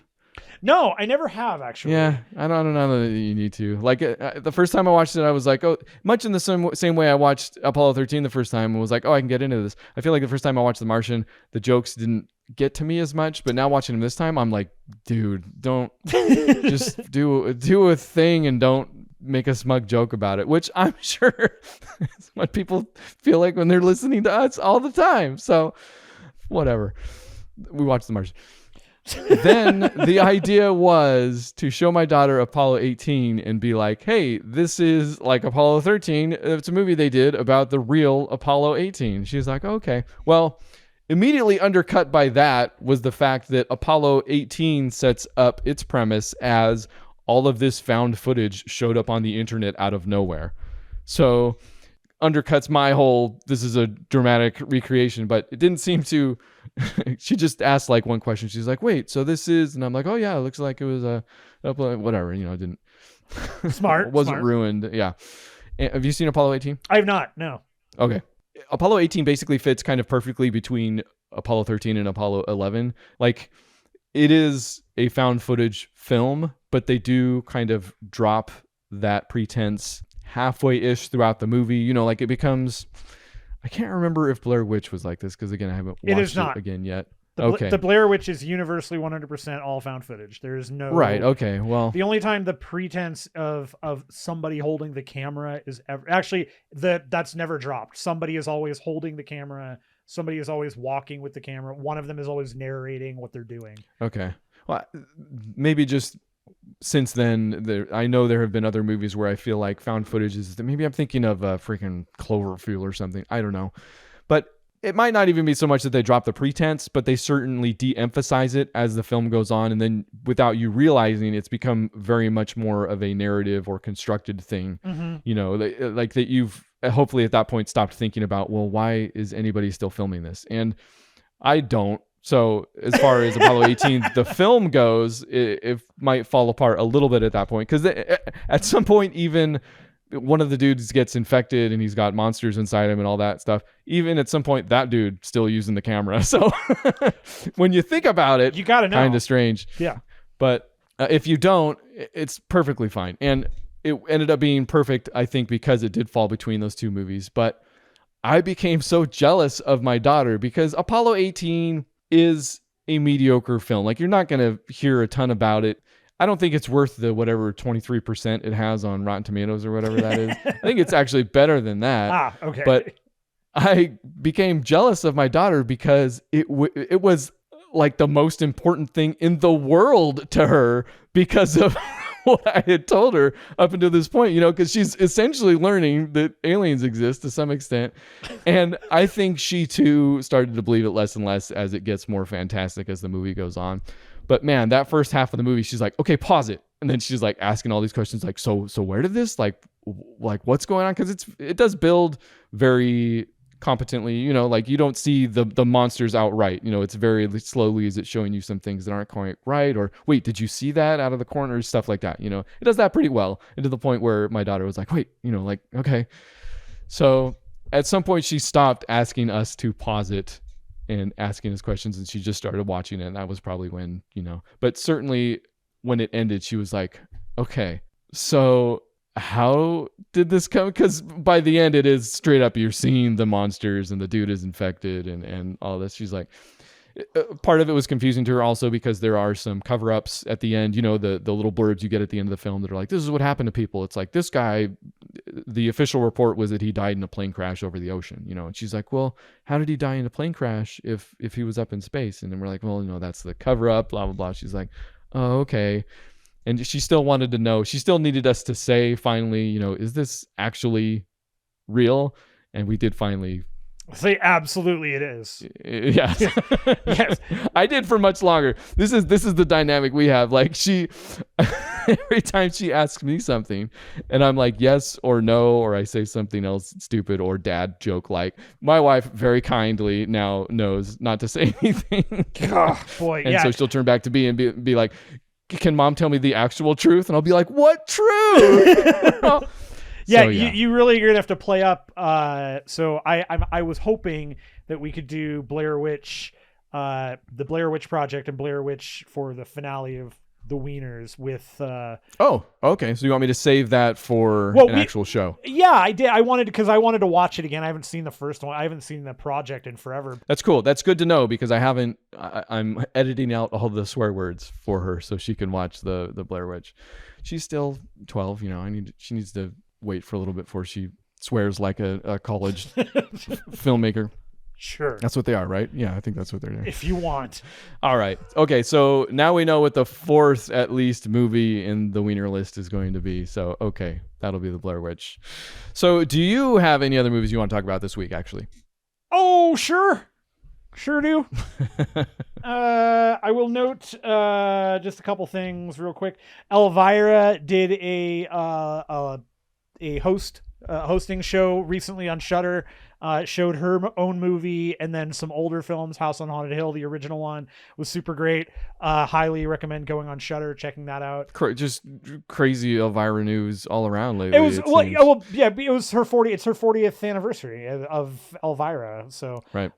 No, I never have, actually. Yeah, I don't know that you need to. Like, the first time I watched it, I was like, oh, much in the same way I watched Apollo 13 the first time, and was like, oh, I can get into this. I feel like the first time I watched The Martian, the jokes didn't get to me as much, but now watching him this time, I'm like, dude, don't just do a thing and don't make a smug joke about it, which I'm sure is what people feel like when they're listening to us all the time. So whatever. We watched The Martian. Then the idea was to show my daughter Apollo 18 and be like, hey, this is like Apollo 13. It's a movie they did about the real Apollo 18. She's like, okay. Well, immediately undercut by that was the fact that Apollo 18 sets up its premise as all of this found footage showed up on the internet out of nowhere. So undercuts my whole, this is a dramatic recreation, but it didn't seem to... She just asked like one question. She's like, wait, so this is... And I'm like, oh yeah, it looks like it was a... whatever, you know, it didn't... Smart. It wasn't smart. ruined, yeah. Have you seen Apollo 18? I have not, no. Okay. Apollo 18 basically fits kind of perfectly between Apollo 13 and Apollo 11. Like, it is a found footage film, but they do kind of drop that pretense halfway-ish throughout the movie. You know, like it becomes... I can't remember if Blair Witch was like this, because again, I haven't watched it again yet. Okay. The Blair Witch is universally 100% all found footage. There's no... Right, okay, well... The only time the pretense of somebody holding the camera is ever... Actually, that's never dropped. Somebody is always holding the camera. Somebody is always walking with the camera. One of them is always narrating what they're doing. Okay. Well, maybe just since then, I know there have been other movies where I feel like found footage is that maybe I'm thinking of freaking Cloverfield or something. I don't know. But it might not even be so much that they drop the pretense, but they certainly de-emphasize it as the film goes on. And then without you realizing, it's become very much more of a narrative or constructed thing, you know, like that you've hopefully at that point stopped thinking about, well, why is anybody still filming this? And I don't. So as far as Apollo 18, the film goes, it might fall apart a little bit at that point. Because at some point, even one of the dudes gets infected and he's got monsters inside him and all that stuff. Even at some point, that dude still using the camera. So when you think about it, you gotta know. Kind of strange. Yeah. But if you don't, it's perfectly fine. And it ended up being perfect, I think, because it did fall between those two movies. But I became so jealous of my daughter because Apollo 18 is a mediocre film. Like, you're not going to hear a ton about it. I don't think it's worth the whatever 23% it has on Rotten Tomatoes or whatever that is. I think it's actually better than that. Okay. But I became jealous of my daughter because it was like the most important thing in the world to her because of what I had told her up until this point, you know, because she's essentially learning that aliens exist to some extent. And I think she too started to believe it less and less as it gets more fantastic as the movie goes on. But man, that first half of the movie, she's like, okay, pause it. And then she's like asking all these questions like, so where did this, like what's going on? Because it does build very competently, you know, like you don't see the monsters outright, you know, it's very slowly as it's showing you some things that aren't quite right, or wait, did you see that out of the corner, stuff like that, you know. It does that pretty well, and to the point where my daughter was like, wait, you know, like, okay. So at some point she stopped asking us to pause it and asking us questions, and she just started watching it, and that was probably when, you know, but certainly when it ended, she was like, okay, so how did this come? Because by the end, it is straight up, you're seeing the monsters and the dude is infected and all this. She's like, part of it was confusing to her also because there are some cover-ups at the end, you know, the little blurbs you get at the end of the film that are like, this is what happened to people. It's like, this guy, the official report was that he died in a plane crash over the ocean, you know. And she's like, well, how did he die in a plane crash if he was up in space? And then we're like, well, you know, that's the cover-up, blah, blah, blah. She's like, oh, okay. And she still wanted to know, she still needed us to say finally, you know, is this actually real? And we did finally say absolutely it is. Yes. Yes. I did for much longer. This is the dynamic we have. Like, she every time she asks me something and I'm like yes or no, or I say something else stupid or dad joke, like, my wife very kindly now knows not to say anything. Oh boy. And so she'll turn back to me and be like, can mom tell me the actual truth? And I'll be like, what truth? Yeah, so, you really are gonna have to play up. So I was hoping that we could do Blair Witch, the Blair Witch Project, and Blair Witch for the finale of the Wieners with. Oh, okay. So you want me to save that for an actual show? Yeah, I did. I wanted to watch it again. I haven't seen the first one. I haven't seen the project in forever. That's cool. That's good to know because I'm editing out all the swear words for her so she can watch the Blair Witch. She's still 12. You know, she needs to wait for a little bit before she swears like a college filmmaker. Sure. That's what they are, right? Yeah, I think that's what they're doing. If you want. All right. Okay, so now we know what the fourth, at least, movie in the Wiener list is going to be. So, okay, that'll be the Blair Witch. So, do you have any other movies you want to talk about this week, actually? Oh, sure. Sure do. I will note just a couple things real quick. Elvira did a hosting show recently on Shudder. Showed her own movie and then some older films. House on Haunted Hill, the original one, was super great. Highly recommend going on Shudder, checking that out. Just crazy Elvira news all around lately. It was it was her 40th anniversary of Elvira. So right.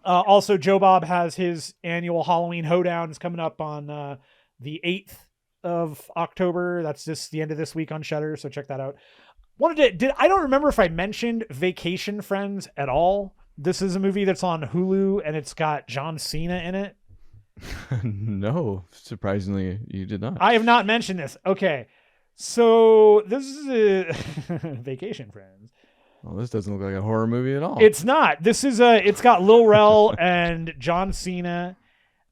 Also, Joe Bob has his annual Halloween hoedown. It's coming up on the 8th of October. That's just the end of this week on Shudder, so check that out. I don't remember if I mentioned Vacation Friends at all. This is a movie that's on Hulu and it's got John Cena in it. No, surprisingly, you did not. I have not mentioned this. Okay, so this is Vacation Friends. Well, this doesn't look like a horror movie at all. It's not. This is it's got Lil Rel and John Cena.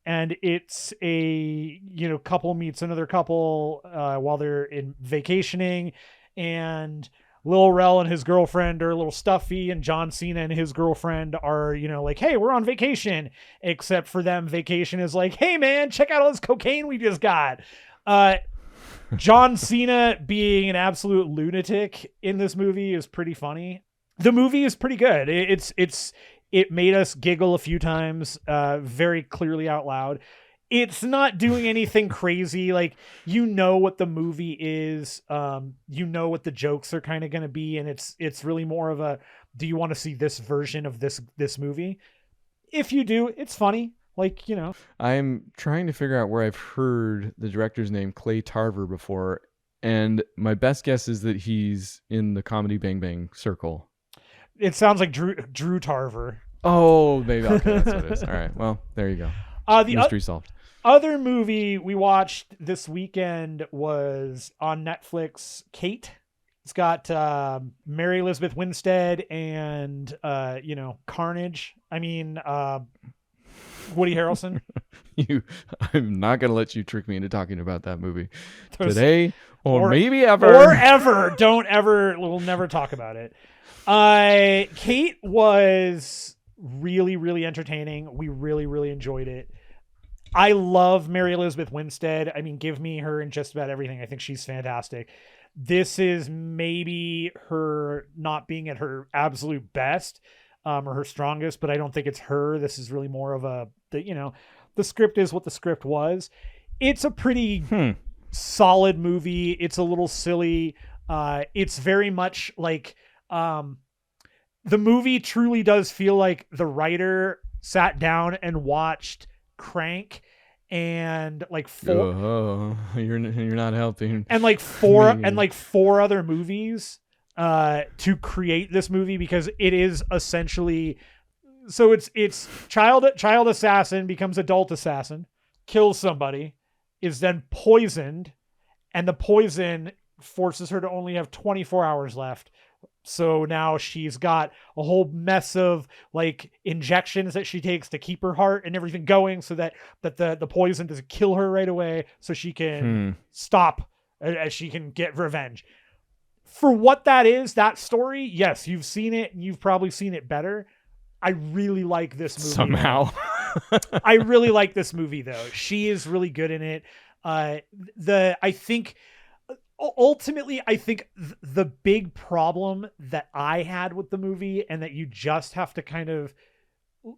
and it's a couple meets another couple while they're in vacationing, and Lil Rel and his girlfriend are a little stuffy, and John Cena and his girlfriend are, like, hey, we're on vacation. Except for them, vacation is like, hey, man, check out all this cocaine we just got. John Cena being an absolute lunatic in this movie is pretty funny. The movie is pretty good. It made us giggle a few times, very clearly out loud. It's not doing anything crazy. Like, what the movie is, what the jokes are kind of going to be. And it's really more of a, do you want to see this version of this movie? If you do, it's funny. Like, I'm trying to figure out where I've heard the director's name, Clay Tarver, before. And my best guess is that he's in the Comedy Bang Bang circle. It sounds like Drew Tarver. Oh, maybe. Okay, that's what it is. All right. Well, there you go. The mystery solved. Other movie we watched this weekend was on Netflix, Kate. It's got Mary Elizabeth Winstead and Carnage. I mean, Woody Harrelson. I'm not gonna let you trick me into talking about that movie today, or maybe ever. Or ever. Don't ever. We'll never talk about it. Kate was really, really entertaining. We really, really enjoyed it. I love Mary Elizabeth Winstead. I mean, give me her in just about everything. I think she's fantastic. This is maybe her not being at her absolute best, or her strongest, but I don't think it's her. This is really more of the script is what the script was. It's a pretty solid movie. It's a little silly. It's very much like, the movie truly does feel like the writer sat down and watched Crank and like you're not helping, and like four other movies to create this movie, because it is essentially, so it's child assassin becomes adult assassin, kills somebody, is then poisoned, and the poison forces her to only have 24 hours left. So now she's got a whole mess of like injections that she takes to keep her heart and everything going, so that the poison doesn't kill her right away, so she can stop, as she can get revenge. For what that is, that story, yes, you've seen it and you've probably seen it better. I really like this movie. Somehow. I really like this movie though. She is really good in it. Ultimately, I think the big problem that I had with the movie, and that you just have to kind of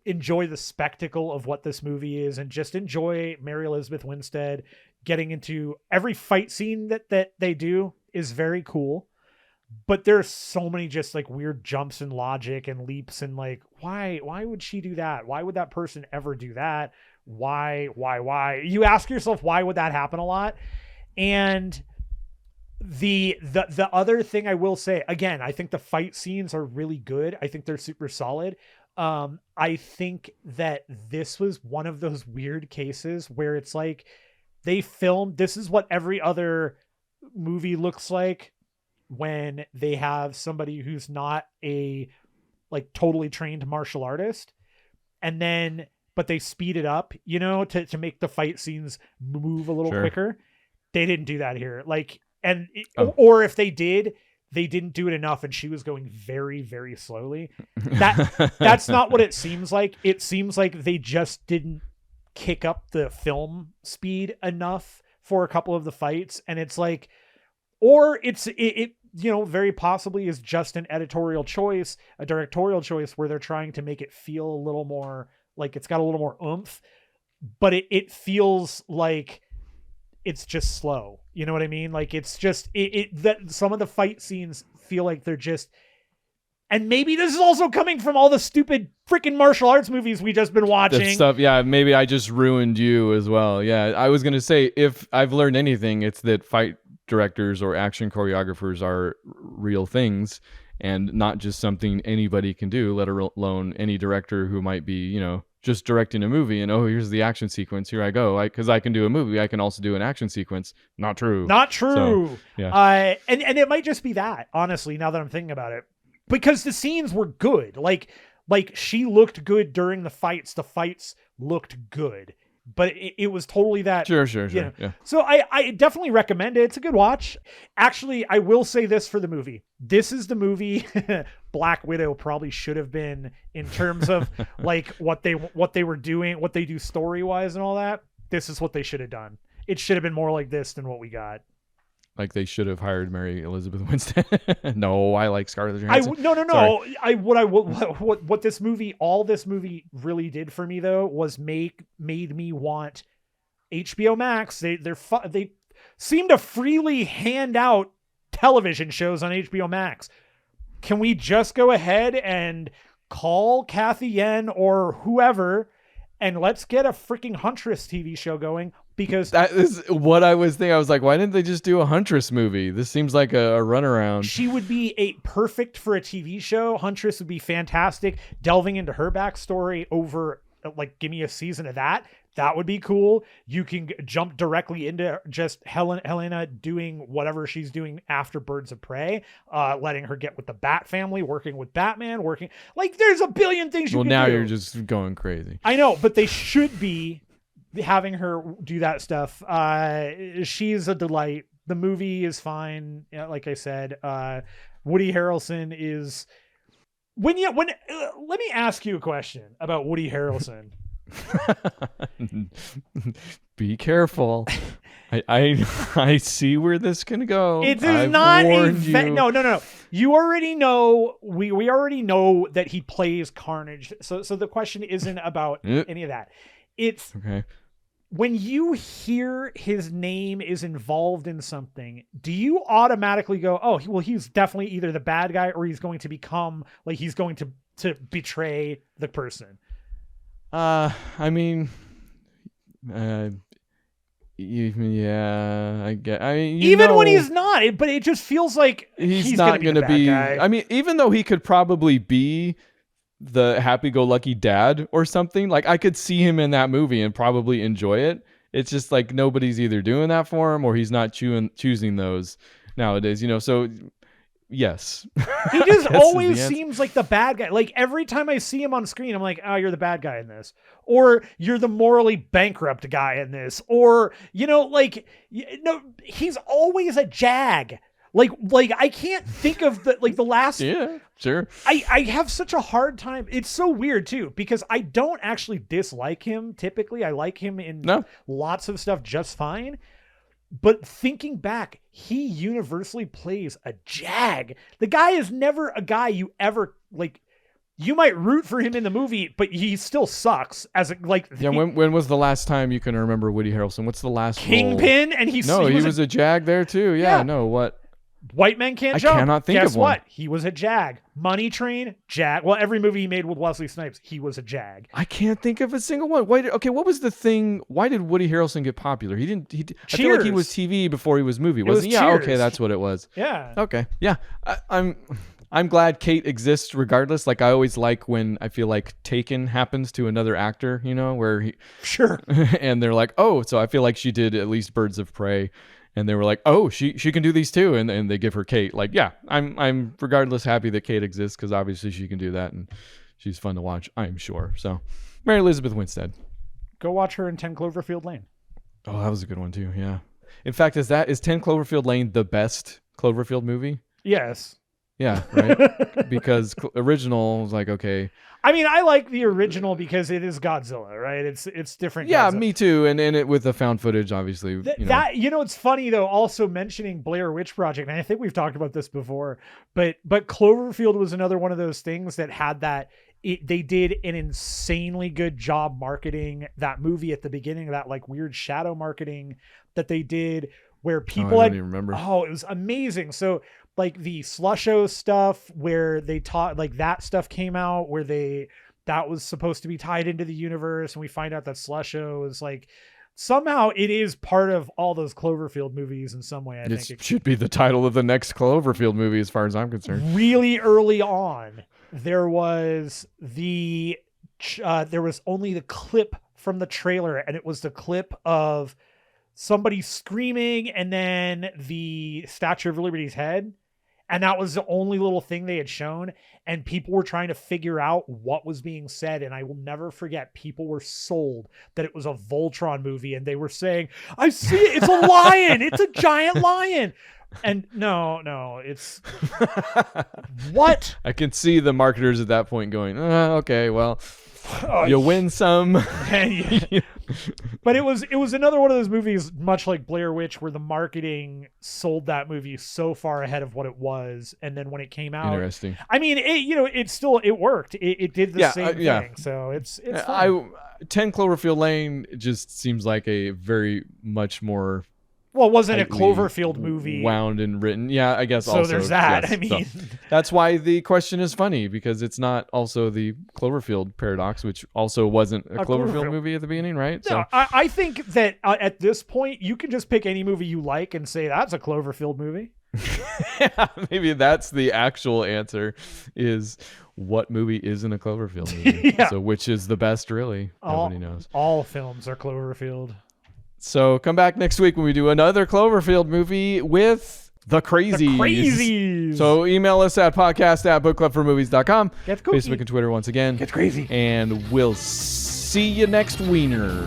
enjoy the spectacle of what this movie is, and just enjoy Mary Elizabeth Winstead getting into every fight scene that they do is very cool. But there's so many just like weird jumps in logic and leaps, and like, why would she do that? Why would that person ever do that? Why? You ask yourself, why would that happen a lot? And the other thing I will say, again, I think the fight scenes are really good. I think they're super solid. I think that this was one of those weird cases where it's like they filmed, this is what every other movie looks like when they have somebody who's not a like totally trained martial artist, and then but they speed it up, to make the fight scenes move a little quicker. They didn't do that here. Like, or if they did, they didn't do it enough, and she was going very, very slowly. That's not what it seems like. It seems like they just didn't kick up the film speed enough for a couple of the fights, and it's like, or it very possibly is just an editorial choice, a directorial choice, where they're trying to make it feel a little more like it's got a little more oomph, but it feels like it's just slow. You know what I mean? Like, it's just that some of the fight scenes feel like they're just, and maybe this is also coming from all the stupid freaking martial arts movies we just been watching. That stuff, yeah, maybe I just ruined you as well. Yeah, I was going to say, if I've learned anything, it's that fight directors or action choreographers are real things and not just something anybody can do, let alone any director who might be, just directing a movie and, oh, here's the action sequence, here I go. Because I can do a movie, I can also do an action sequence. Not true. So, yeah. And it might just be that, honestly, now that I'm thinking about it, because the scenes were good. Like she looked good during the fights. The fights looked good. but it was totally that. Sure. You know. Yeah. So I definitely recommend it. It's a good watch. Actually, I will say this for the movie. This is the movie Black Widow probably should have been in terms of like what they were doing, what they do story-wise and all that. This is what they should have done. It should have been more like this than what we got. Like they should have hired Mary Elizabeth Winstead. No, I like Scarlett Johansson. No. Sorry. What this movie really did for me though was made me want HBO Max. They seem to freely hand out television shows on HBO Max. Can we just go ahead and call Kathy Yen or whoever and let's get a freaking Huntress TV show going? Because that is what I was thinking. I was like, why didn't they just do a Huntress movie? This seems like a runaround. She would be perfect for a TV show. Huntress would be fantastic. Delving into her backstory over, like, give me a season of that. That would be cool. You can jump directly into just Helena doing whatever she's doing after Birds of Prey, letting her get with the Bat family, working with Batman, like there's a billion things you can do. Well, now you're just going crazy. I know, but they should be having her do that stuff. She's a delight. The movie is fine. Like I said, Woody Harrelson is let me ask you a question about Woody Harrelson. Be careful. I see where this can go. It is not no. You already know we already know that he plays Carnage. So the question isn't about any of that. It's okay. When you hear his name is involved in something, do you automatically go, oh, well, he's definitely either the bad guy or he's going to become like he's going to betray the person? I mean, yeah, I get. I mean, even when he's not, but it just feels like he's not going to be. Guy. I mean, even though he could probably be the happy-go-lucky dad or something, like I could see him in that movie and probably enjoy it. It's just like nobody's either doing that for him or he's not choosing those nowadays. So yes, he just always seems like the bad guy. Like every time I see him on screen, I'm like, oh, you're the bad guy in this, or you're the morally bankrupt guy in this, or he's always a jag. Like I can't think of the last. Yeah, sure. I have such a hard time. It's so weird too, because I don't actually dislike him typically. I like him in lots of stuff just fine. But thinking back, he universally plays a jag. The guy is never a guy you ever like. You might root for him in the movie, but he still sucks as when was the last time you can remember Woody Harrelson? What's the last Kingpin? Role? And he was a jag there too. Yeah. No, what? White Men Can't Jump. I cannot think Guess of one. What? He was a jag. Money Train, jag. Well, every movie he made with Wesley Snipes, he was a jag. I can't think of a single one. What was the thing? Why did Woody Harrelson get popular? I feel like he was TV before he was movie, wasn't he? Yeah, Cheers. Okay, that's what it was. Yeah. Okay. Yeah. I'm glad Kate exists regardless. Like I always like when I feel like Taken happens to another actor, where he sure. And they're like, oh, so I feel like she did at least Birds of Prey. And they were like, oh, she can do these too. And they give her Kate. Like, yeah, I'm regardless happy that Kate exists because obviously she can do that. And she's fun to watch, I'm sure. So Mary Elizabeth Winstead. Go watch her in 10 Cloverfield Lane. Oh, that was a good one too. Yeah. In fact, is 10 Cloverfield Lane the best Cloverfield movie? Yes. Yeah, right? Because original was like, okay. I mean, I like the original because it is Godzilla, right? It's different. Yeah, Godzilla. Me too. And it with the found footage, obviously. It's funny though. Also mentioning Blair Witch Project, and I think we've talked about this before, but Cloverfield was another one of those things that had that. They did an insanely good job marketing that movie at the beginning, that like weird shadow marketing that they did, where people I don't even remember. Oh, it was amazing. So like the Slusho stuff where they taught like that stuff came out where that was supposed to be tied into the universe. And we find out that Slusho is like, somehow it is part of all those Cloverfield movies in some way. I think it should be the title of the next Cloverfield movie as far as I'm concerned. Really early on, there was there was only the clip from the trailer, and it was the clip of somebody screaming and then the Statue of Liberty's head. And that was the only little thing they had shown. And people were trying to figure out what was being said. And I will never forget, people were sold that it was a Voltron movie. And they were saying, I see it. It's a lion. It's a giant lion. And no, it's what? I can see the marketers at that point going, okay, well, you win some. But it was another one of those movies, much like Blair Witch, where the marketing sold that movie so far ahead of what it was, and then when it came out, Interesting. I mean, it worked. It did the same thing. So it's fun. 10 Cloverfield Lane just seems like a very much more. Well, it wasn't a tightly Cloverfield movie. Wound and written. Yeah, I guess So also. there's that. Yes, I mean, so that's why the question is funny, because it's not also the Cloverfield paradox, which also wasn't a Cloverfield movie at the beginning, right? No, So I think that at this point, you can just pick any movie you like and say that's a Cloverfield movie. maybe that's the actual answer, is what movie isn't a Cloverfield movie? Yeah. So which is the best, really? Nobody knows. All films are Cloverfield. So come back next week when we do another Cloverfield movie with The Crazies. The Crazies. So email us at podcast@bookclubformovies.com. Get kooky. Facebook and Twitter once again. Get crazy. And we'll see you next wiener.